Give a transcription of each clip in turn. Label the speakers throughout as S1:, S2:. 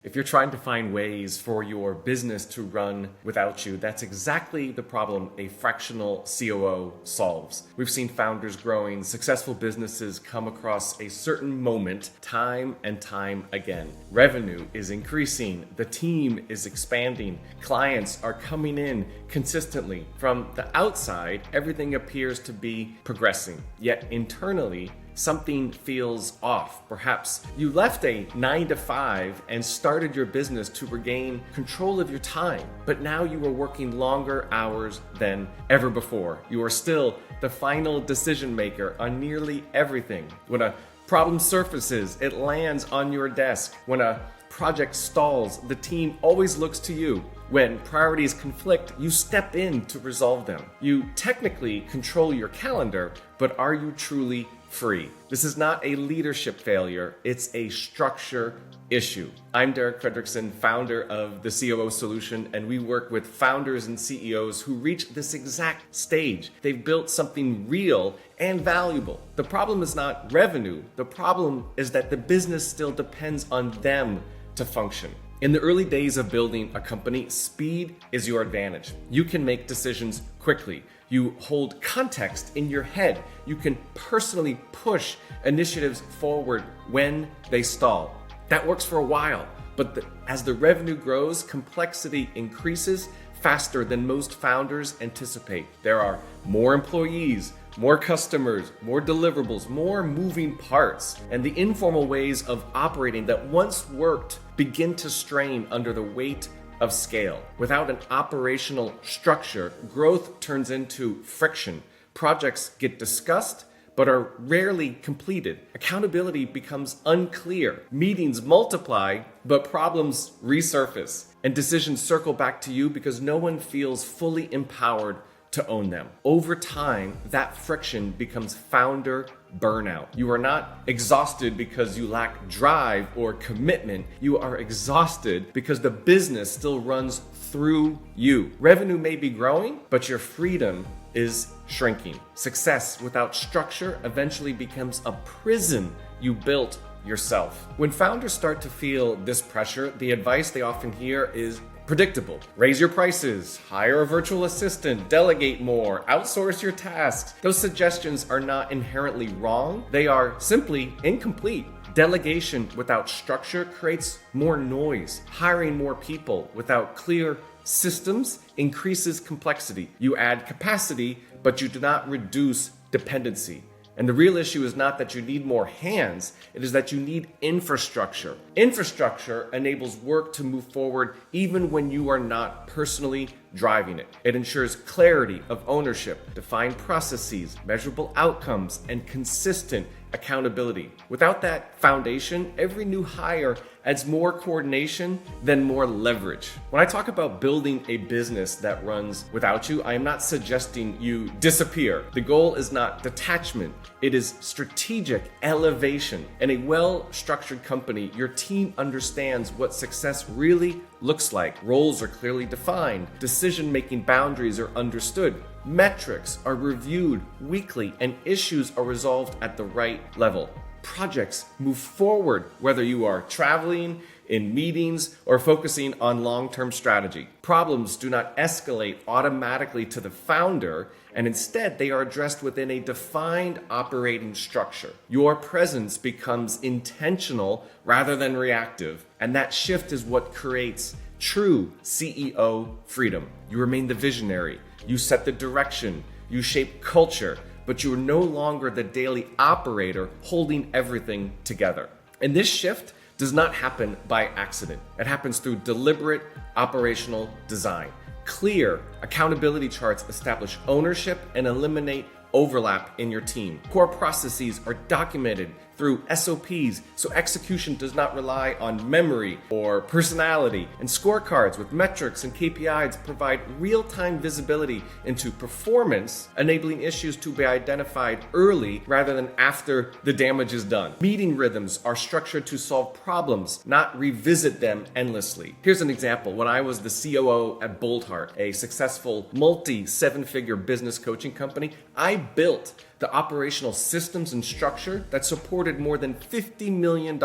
S1: If you're trying to find ways for your business to run without you, that's exactly the problem a fractional COO solves. We've seen founders growing successful businesses come across a certain moment time and time again. Revenue is increasing, the team is expanding, clients are coming in consistently. From the outside, everything appears to be progressing, yet internally, something feels off. Perhaps you left a 9-to-5 and started your business to regain control of your time, but now you are working longer hours than ever before. You are still the final decision maker on nearly everything. When a problem surfaces, it lands on your desk. When a project stalls, the team always looks to you. When priorities conflict, you step in to resolve them. You technically control your calendar, but are you truly free? This is not a leadership failure, it's a structure issue. I'm Derek Fredrickson, founder of the COO Solution, and we work with founders and CEOs who reach this exact stage. They've built something real and valuable. The problem is not revenue, the problem is that the business still depends on them to function. In the early days of building a company, speed is your advantage. You can make decisions quickly. You hold context in your head. You can personally push initiatives forward when they stall. That works for a while, but as the revenue grows, complexity increases faster than most founders anticipate. There are more employees, more customers, more deliverables, more moving parts, and the informal ways of operating that once worked begin to strain under the weight of scale. Without an operational structure, growth turns into friction. Projects get discussed, but are rarely completed. Accountability becomes unclear. Meetings multiply, but problems resurface. And decisions circle back to you because no one feels fully empowered to own them. Over time, that friction becomes founder burnout. You are not exhausted because you lack drive or commitment. You are exhausted because the business still runs through you. Revenue may be growing, but your freedom is shrinking. Success without structure eventually becomes a prison you built yourself. When founders start to feel this pressure, the advice they often hear is predictable. Raise your prices, hire a virtual assistant, delegate more, outsource your tasks. Those suggestions are not inherently wrong. They are simply incomplete. Delegation without structure creates more noise. Hiring more people without clear systems increases complexity. You add capacity, but you do not reduce dependency. And the real issue is not that you need more hands, it is that you need infrastructure. Infrastructure enables work to move forward even when you are not personally driving it. It ensures clarity of ownership, defined processes, measurable outcomes, and consistent accountability. Without that foundation, every new hire adds more coordination than more leverage. When I talk about building a business that runs without you, I am not suggesting you disappear. The goal is not detachment, it is strategic elevation. In a well-structured company, your team understands what success really looks like. Roles are clearly defined, decision-making boundaries are understood, metrics are reviewed weekly, and issues are resolved at the right level. Projects move forward whether you are traveling, in meetings, or focusing on long-term strategy. Problems do not escalate automatically to the founder, and instead they are addressed within a defined operating structure. Your presence becomes intentional rather than reactive, and that shift is what creates true CEO freedom. You remain the visionary, you set the direction, you shape culture, but you are no longer the daily operator holding everything together. And this shift does not happen by accident. It happens through deliberate operational design. Clear accountability charts establish ownership and eliminate overlap in your team. Core processes are documented through SOPs, so execution does not rely on memory or personality. And scorecards with metrics and KPIs provide real-time visibility into performance, enabling issues to be identified early rather than after the damage is done. Meeting rhythms are structured to solve problems, not revisit them endlessly. Here's an example. When I was the COO at Boldheart, a successful multi-seven-figure business coaching company, I built the operational systems and structure that supported more than $50 million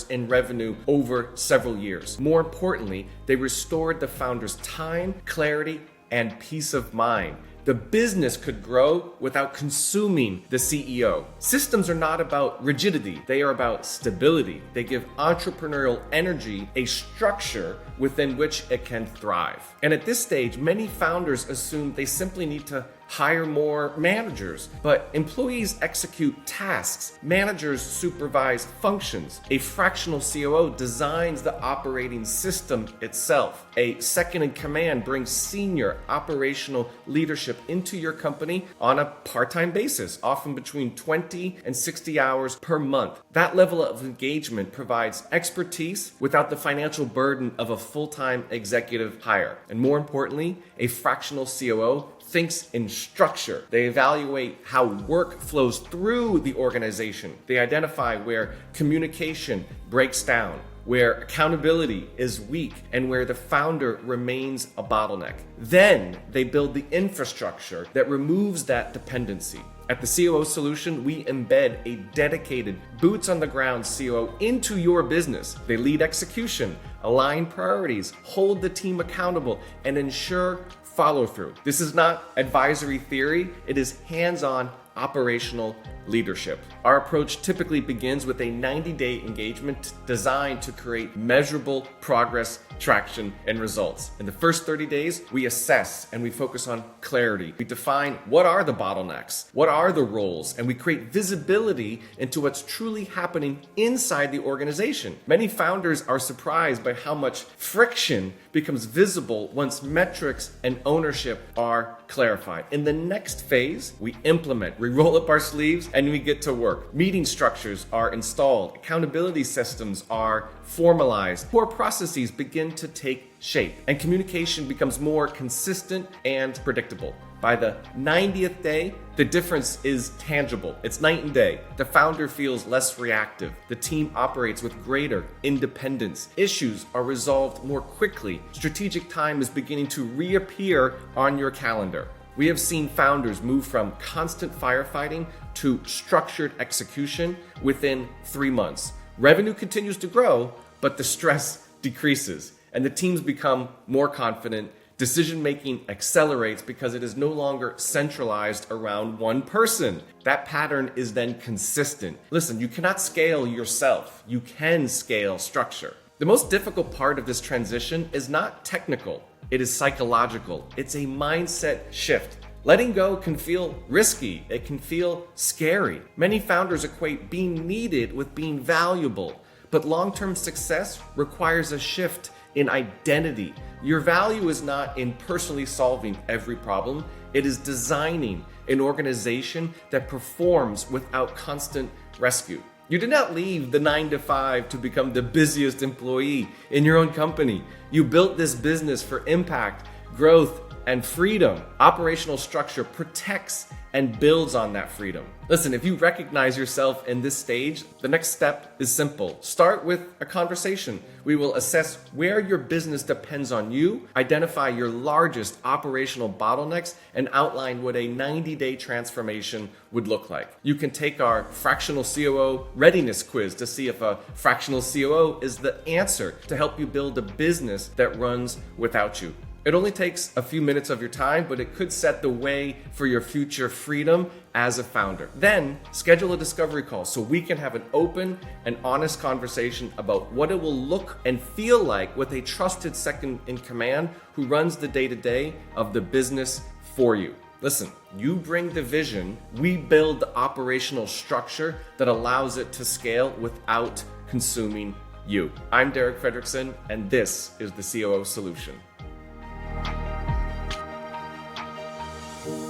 S1: in revenue over several years. More importantly, they restored the founder's time, clarity, and peace of mind. The business could grow without consuming the CEO. Systems are not about rigidity, they are about stability. They give entrepreneurial energy a structure within which it can thrive. And at this stage, many founders assume they simply need to hire more managers, but employees execute tasks. Managers supervise functions. A fractional COO designs the operating system itself. A second in command brings senior operational leadership into your company on a part-time basis, often between 20 and 60 hours per month. That level of engagement provides expertise without the financial burden of a full-time executive hire. And more importantly, a fractional COO thinks in structure. They evaluate how work flows through the organization. They identify where communication breaks down, where accountability is weak, and where the founder remains a bottleneck. Then they build the infrastructure that removes that dependency. At the COO Solution, we embed a dedicated boots on the ground COO into your business. They lead execution, align priorities, hold the team accountable, and ensure follow through. This is not advisory theory, it is hands-on operational leadership. Our approach typically begins with a 90-day engagement designed to create measurable progress, traction, and results. In the first 30 days, we assess and we focus on clarity. We define what are the bottlenecks, what are the roles, and we create visibility into what's truly happening inside the organization. Many founders are surprised by how much friction becomes visible once metrics and ownership are clarified. In the next phase, we implement, we roll up our sleeves, and we get to work. Meeting structures are installed, accountability systems are formalized, core processes begin to take shape, and communication becomes more consistent and predictable. By the 90th day, the difference is tangible. It's night and day. The founder feels less reactive. The team operates with greater independence. Issues are resolved more quickly. Strategic time is beginning to reappear on your calendar. We have seen founders move from constant firefighting to structured execution within 3 months. Revenue continues to grow, but the stress decreases, and the teams become more confident. Decision-making accelerates because it is no longer centralized around one person. That pattern is then consistent. Listen, you cannot scale yourself. You can scale structure. The most difficult part of this transition is not technical. It is psychological. It's a mindset shift. Letting go can feel risky. It can feel scary. Many founders equate being needed with being valuable, but long-term success requires a shift in identity. Your value is not in personally solving every problem. It is designing an organization that performs without constant rescue. You did not leave the 9 to 5 to become the busiest employee in your own company. You built this business for impact, growth, and freedom. Operational structure protects and builds on that freedom. Listen, if you recognize yourself in this stage, the next step is simple. Start with a conversation. We will assess where your business depends on you, identify your largest operational bottlenecks, and outline what a 90-day transformation would look like. You can take our Fractional COO readiness quiz to see if a Fractional COO is the answer to help you build a business that runs without you. It only takes a few minutes of your time, but it could set the way for your future freedom as a founder. Then schedule a discovery call so we can have an open and honest conversation about what it will look and feel like with a trusted second in command who runs the day-to-day of the business for you. Listen, you bring the vision, we build the operational structure that allows it to scale without consuming you. I'm Derek Fredrickson, and this is the COO Solution.